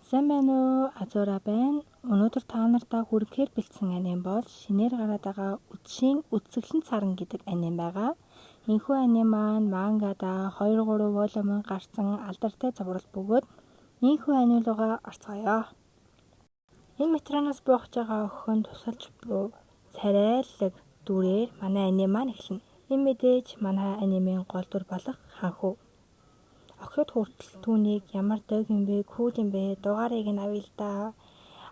Сайн байна уу? Азуура байна. Өнөөдөр та нартай хүргэхээр бэлдсэн аним бол шинээр гараад байгаа үдшийн үдсгэлэн царан гэдэг аним байгаа. Энэхүү аним маань мангада 2-3 волюмын гарсан алдартай зурвал бөгөөд энэхүү аним руугаа орцгоё. Энэ метроноос боохж байгаа охин тусалж буй царайлаг дүрээр манай аним маань эхэлнэ. Энэ мэдээж манай анимын гол дүр болох ханхүү. Охид хүртэл түүнийг ямар дог юм бэ, кул юм бэ, дугаарыг нь авъя л да.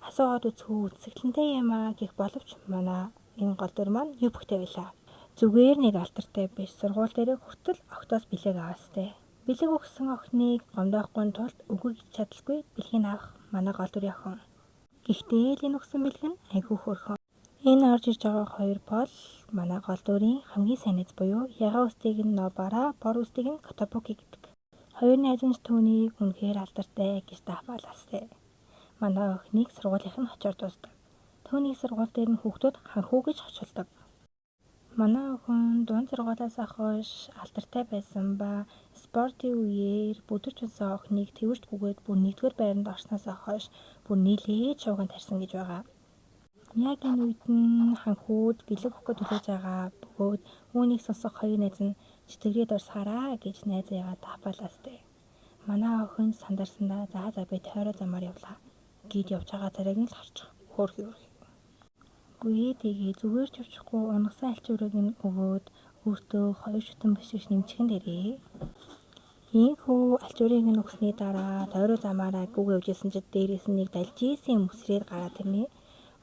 Асуугаад үзэхүү үсгэлэнтэй юм аа гэх боловч манай энэ гол дүр маань юу бөхтэй байлаа. Зүгээр нэг алтартай биш, сургууль дээр хүртэл охтоос бэлэг аваастай. Бэлэг өгсөн охиныг гомдоохгүй тулд үгүй гэж чадалгүй бэлгийг авах манай гол дүрийн охин. Гэхдээ л энэ өгсөн бэлэг нь айгүй хөөрхөн. Энэ орж ирж байгаа хоёр бол манай гол дүрийн хамгийн сайн найз буюу ягаан үстийг нь Нобара, бор үстийг нь Котабуки гэдэг. Хоёр найз нь түүнийг үнэхээр алдартай гэж даапаалаастай. Манай охиныг сургуулийнх нь очоор дуусдаг. Түүний сургууль дээр нь хүүхдүүд ханхүү гэж хоцолдог. Манай охин дунд сургуулиас хойш алдартай байсан ба спортын үеэр бүдэрч унсан охиныг тэрвэрт гүгээд бүр 1-р байранд орсноос хойш бүр нийлээд шууган тарьсан гэж байгаа. Яг энэ үед нь ханхүүд бэлэг өгөх төлөөж байгаа бөгөөд үүнийг сонсох хоёр найз нь читгэрээ дурсахаараа гэж найзаагаа даапаалаастай. Манай охин сандарсандаа за би тойроо замаар явлаа гэд явж байгаа царайг нь л харчих хөөрхий. Гүй тэгээ зүгээр ч явчихгүй унгасан альчуурыг нь өгөөд өөртөө 2 шүтэн бишгэж нэмчихэн дээрээ. Ийхүү альчуурыг нь өгсний дараа тойроо замаараа гүг явжсэн чид дээрээс нь нэг далж ийсэн мөсрээд гараад ирнэ.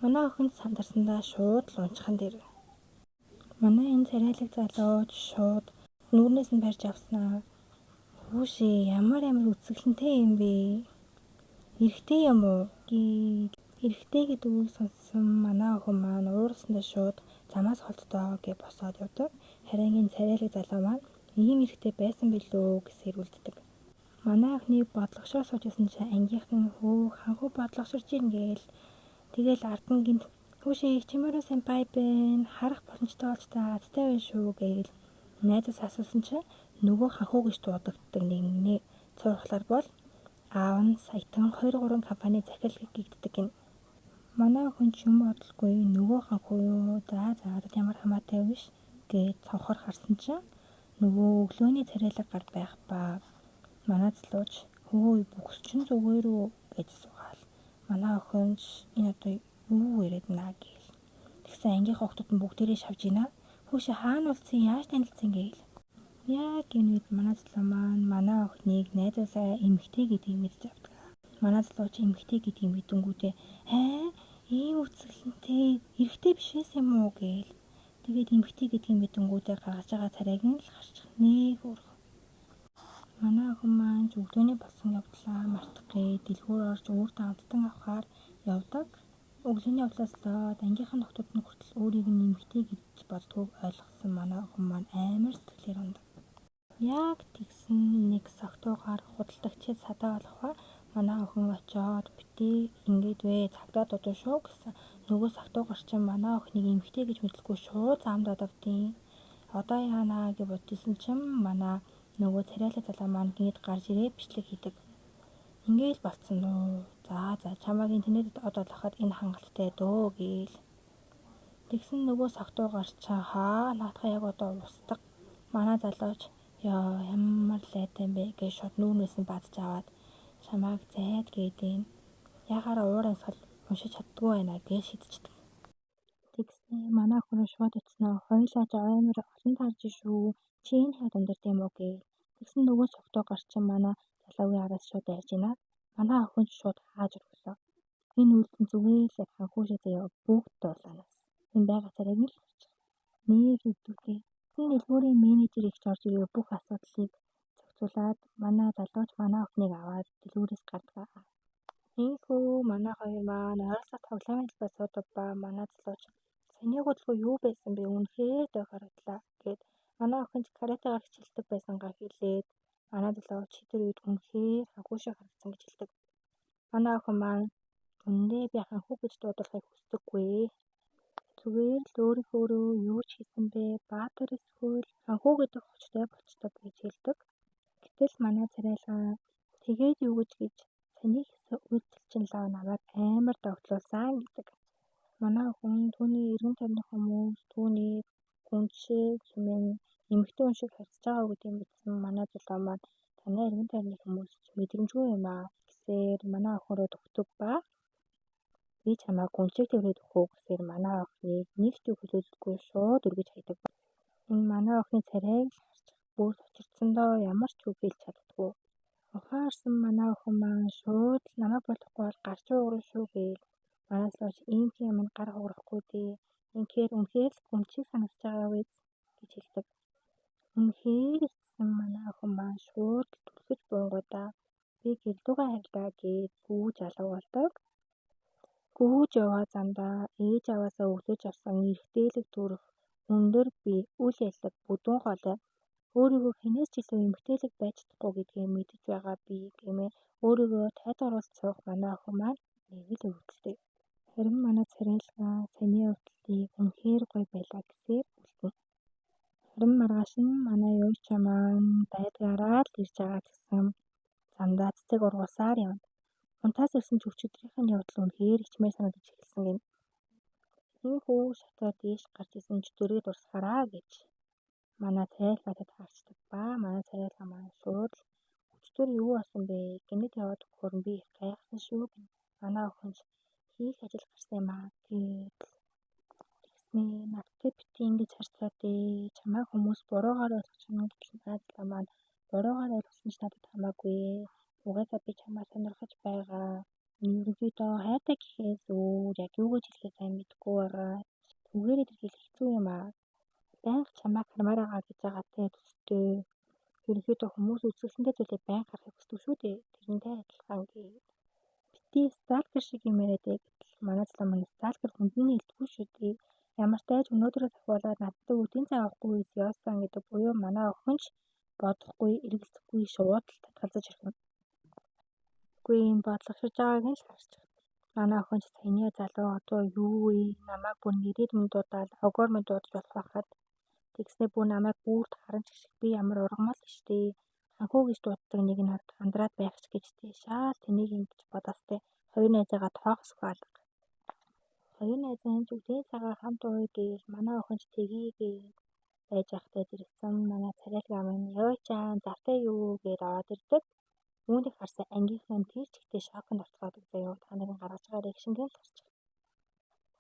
Манай охин сандарсандаа шууд лунчхан дээр. Манай энэ царайлаг залууч шууд нүүрнээс нь барьж авснаа. Хүүшээ ямар үсгэлэнтэй юм бэ? Эрэгтэй юм уу? Эрэгтэй гэдэг үг сонссон манай охин маань уурсандаа шууд замаас холддоо гэж босоод явдаг. Харин энэ царайлаг залуу маань ийм эрэгтэй байсан билүү гэсээр үлддэг. Манай охиныг бодлогошоор суужсэн чинь ангийнхан ханхүү бодлогошорч ийн гээл. Тэгэл ард нь гинт хүүшээ чимээрээ сэмпай байна. Харах боломжтой болж та азтай байна шүү гээл. Найзаас асуусан чинь нөгөө ханхүү гэж дуудагддаг нэгнээ цуурхлаар бол аав нь саятан 2-3 компани захирал гэгддэг гин. Манай охин ч юм бодлогүй нөгөө ханхүү юу за ямар хамаатай биш гэж цонхоор харсан чинь нөгөө өглөөний царайлаг гард байх ба манай залууч хөөе бүхс чинь зүгээр үү гэж суугаал. Манай охин энэ одоо юу яриад наа гээл. Тэгсэн ангийнхаа хүмүүс нь бүгдээрээ шавж ийна. Хүүшээ хаана улцсан яаж танилцсан гээл. Яг энэ үед манай залуу маань манай охиныг найзаасаа эмэгтэй гэдгийг мэдж авдаг. Манай залууч эмэгтэй гэдгийг мэдэнгүүтээ ийм үсгэлэнтэй эрэгтэй биш юм уу гээл. Тэгээд эмэгтэй гэдгийг мэдэнгүүтээ гаргаж байгаа царайг нь л харчих нээ хөөрхөн. Манай охин маань өглөөний болсон явдлаа мартахгүй дэлгүүр орж өөртөө амттан авахаар явдаг. Өглөөний явдлаас л ангийнхан нөхдүүд нь хүртэл өөрийг нь эмэгтэй гэж боддгоог ойлгосон манай охин маань амар сэтгэлээр ундаг. Яг тэгсэн нэг согтуугаар худалдагчид садаа олохоор манай охин очоод битээ ингээд вэ цагдаа дуудсан шүү гэсэн. Нөгөө согтуугаар чинь манай охиныг эмэгтэй гэж мэдлгүй шууд замд одовдیں۔ Одоо яанаа гэж бодсон чинь манай нөгөө царайлаг залуу маань гээд гарч ирээ бичлэг хийдэг. Ингээл болцсон нөө. За чамайг интернетэд одоолоход энэ хангалттай дөө гээл. Тэгсэн нөгөө согтуугаар чаа наадхаа яг одоо устдаг. Манай залууч ямар лайтай юм бэ гэж шууд нүүрнээс нь бадж аваад чамайг зайд гэдэг. Ягаараа уур амьсгал уншиж чаддгүй байна гэж шийдчихдэг. Тэгснээ манай охин шууд очсноо хоёлаа амар олон тарж шүү. Чи энэ хад ундард юм уу гээл. Тэгсэн нөгөө согтуугаар чинь манай залуугийн араас шууд ярьж ийна. Манай охин шууд хааж өглөө. Энэ үйлдэл зүгээр л ханхүүшээ заяа бүгд дуулаанаас. Энэ байгаа царайг нь л харчих. Нэр өгдөгтэй. Энэ дэлгүүрийн менежер ихч орж ирээ бүх асуудлыг зохицуулаад манай залууч манай охиныг аваад дэлгүүрээс гардаг. Ийхүү манай хоёр маань ойролцоо тоглоомын талбай суудаг ба манай залууч саяны хөдөлгөөн юу байсан бэ үнэхээр дог харагдлаа гэд манай охин ч каратегаар хичээлдэг байсангаа хэлээд манай залууч тэр үед үнэхээр ханхүүшээ харагдсан гэж хэлдэг. Манай охин маань үндэ би ханхүү гэж дуудуулахыг хүсдэггүй. Зүгээр л өөрийнхөө юу ч хийсэн бэ баатар эсвэл ханхүү гэдэг хочтой болцдог гэж хэлдэг. Гэтэл манай царайлгаа тэгээд юу гэж саяны хийсэн үйлдэл чинь лав намайг амар тогтлуулсан гэдэг. Манай охин түүний эргэн тойрны хүмүүс түүнийг хүн шиг хэмээн эмэгтэй хүн шиг харьцаж байгаа гэдгийг мэдсэн манай залуу маань танай эргэн тойрны хүмүүс мэдрэмжгүй юм аа гэсээр манай охин руу төгтөг ба би чамайг хүн шиг тавиад өгөх үү гэсээр манай охиныг нэг ч үг хэлүүлдэггүй шууд өргөж хайдаг. Энэ манай охины царайг харж бүр сочирдсандоо ямар ч үг хэлж чаддаггүй. Ухаарсан манай охин маань шууд намайг болохгүй бол гарч уурах шүү гээл. Манаас лоош ийм юмд гар хуурахгүй дээ. Үнэхээр л хүн шиг санагдаж байгаа биз гэж хэлдэг. Үнэхээр эцсэн манай охин маань шууд түлхэж буунгуудаа би гэрлүүгээ харьлаа гээд гүүж алга болдог. Гүүж яваа замдаа ээж аваасаа өглөөж авсан эргэтэлэг төрөх өндөр бие үл яллаг бүдүүн хоолой өөрийгөө хинээс ч илүү эмгтээлэг байж чадахгүй гэдгээ мэдэж байгаа би гэмээ өөрийгөө тайлгаруулж суух манай охин маань нэг л өвдөлтэй. Харин манай царайлгаа саяны явдлыг үнэхээр гоё байлаа гэсээр үлдэн. Харин маргааш нь манай явж маань байдгаараа л ирж байгаа гэсэн замдаа цэцэг ургуулсаар явна. Унтаас ирсэн ч өчигдрийнхэн явдал үнэхээр ичмээр санагдаж эхэлсэн гэнэ. Энэ хүү шатгаа дээш гарч исэн ч дөрөв дурсахаараа гэж манай царайлгаатад харцдаг ба манай царайлгаа маань шууд өчтөр юу болсон бэ? Гэнэт яваад өгөхөр би их гайхсан шүү гэнэ. Манай охин хийх ажил гарсан юм аа тэгснээ надтай бити ингэж харцгаа дээ. Чамайг хүмүүс буруугаар ойлгож байна гэтэл найзлаа маань буруугаар ойлгосон ч надад хамаагүй. Угаасаа би чамаа сонирхож байгаа. Ерөнхийдөө хайртай гэхээс өөр яг юу гэж хэлэхээ сайн мэдэхгүй байгаа. Түгээр илэрхийлэх хэцүү юм аа. Байнга чамайг хармаар байгаа гэж байгаатай төстэй. Ерөнхийдөө хүмүүс үзэсгэлэнтэй зүйлийг байнга харахыг хүсдэг шүү дээ. Тэрнтэй адилхан гээд. Бити сталкер шиг юм яриад гэтэл манай залуу маань сталкер хүндний хэлдэггүй шүү дээ. Ямар ч тааж өнөөдрөөс ахуулаад надтай үдийн цаг авахгүй явсан гэдэг буюу манай охин ч бодохгүй эргэлзэхгүй шууд л татгалзаж ирэх юм. Үгүй юм бодлогошиж байгааг нь л харж байна. Манай охин ч саяны залуу одоо юу вэ? Намайг бүр нэрэд минь дуудаал огоор минь дуудаж болох байхад тэгснээ бүр намайг бүрд харан ч гэх би ямар ургамал штэ. Ханхуу гэж дууддаг нэг нь хандраад байх ч гэж тий шаал тэнийг ингэж бодостой хоёр найзаагаа тоохсгүй алга. Хоёр найз нь ч үдийн цагаа хамт ууя гээл манай охин ч тгийгээ байж ахтай зэрэгцэн манай царайлгаа маань ёочаан завтай юу гээд ороод ирдэг. Үүнийг харсан ангийнхан тэр ч ихтэй шоконд орцгоодог заяа та нарын гаргаж байгаа реакшнгээ л харж байгаа.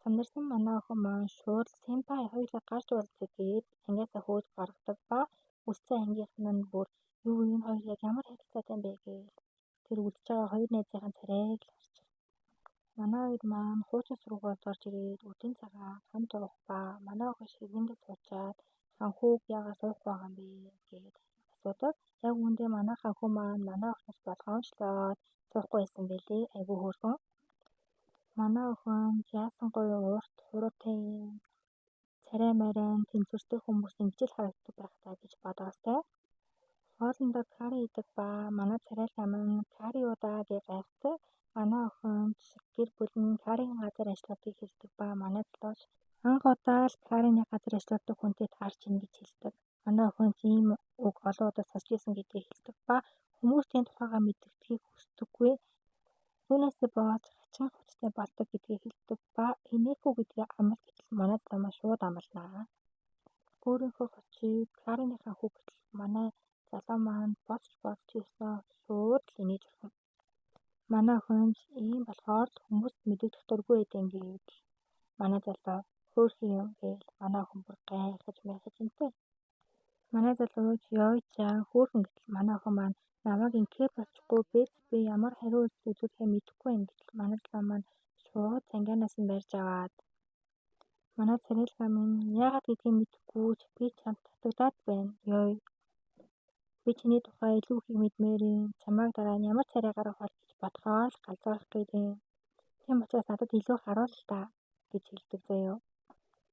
Сандарсан манай охин маань шууд сэмпай хоёулаа гарч уулзъя гээд ангиасаа хөөж гаргадаг ба үлцэн ангийнхан нь бүр юу энэ хоёр яг ямар харилцаатай юм бэ гээл тэр үлдэж байгаа хоёр найзынхаа царайг л харж байгаа. Манай хоёр маань хуучин сургуульд орж ирээд үдийн цагаа хамт уух ба манай охин ширгэндээ суучаад ханхууг яагаад суух байгаа юм бэ гээд асуудаг. Яг үүндээ манай ханхуу маань манай охиноос болгоомжлоод суухгүй байсан байлээ. Айгүй хөөрхөн. Манай охин яасан гоё урт хуруутай юм. Царай марайн тэнцвэртэй хүмүүс ингэж л харагддаг байх таа гэж бодоостой. Хоолндоо карри идэг ба манай царайлгаа маань карри удаа гэж гайхдаг. Манай охин гэр бүл нь каррийн газар ажилладаг хэлдэг ба манай залууч анх удаа л каррийн газар ажилладаг хүнтэй таарч ийн гэж хэлдэг. Манай охин ийм үг олон удаа сонсч ирсэн гэдгийг хэлдэг ба хүмүүс тийм тухайгаа мэддэгдхийг хүсдэггүй. Түүнээсээ болж хачин хувцастай болдог гэдгийг хэлдэг ба энэхүү гэдгийг амлах гэтэл манай залуу маань шууд амлнаа. Өөрийнхөө хочийг каррийнхаа хүү гэтэл манай залуу маань боцч ирсэн шууд л инээж орхив. Манай охин ийм болохоор л хүмүүст мэдэгдэх дургүй байдیں۔ Гээд манай залуу хөөрхөн юм гээл манай охин бүр гайхаж энтэй. Манай залууч ёойчаа хөөрхөн гэтэл манай охин маань намайг инхээр болчихгүй биз би ямар хариу үйлдэл үзүүлэхээ мэдэхгүй юм гэтэл манай залуу маань шууд цангианаас нь барьж аваад манай царайлгаа минь яагаад гэдгийг мэдэхгүй ч би чамд татагдаад байна. Ёй. Би чиний тухай илүү их мэдмээр юм. Чамайг дараа нь ямар царай гаргах бол гэж бодхоо л галзуурах гэдэг юм. Тийм учраас надад илүү харуул л та гэж хэлдэг заяа.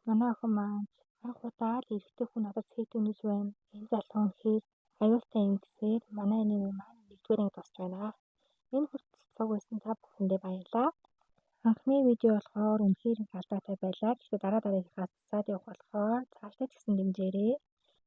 Манай охин маань анх удаа л эрэгтэй хүн надад цэгдэг нүж байна. Энэ залуу үнэхээр аюултай юм гэсээр манай нэмээ маань нэгдүгээр анги тусч байна. Энэ хүртэл цуг байсан та бүхэндээ баярлалаа. Анхны видео болохоор үнэхээр алдаатай байлаа. Гэхдээ дараа дараагийнхаас засаад явах болохоор цаашдаа ч гэсэн дэмжээрэй.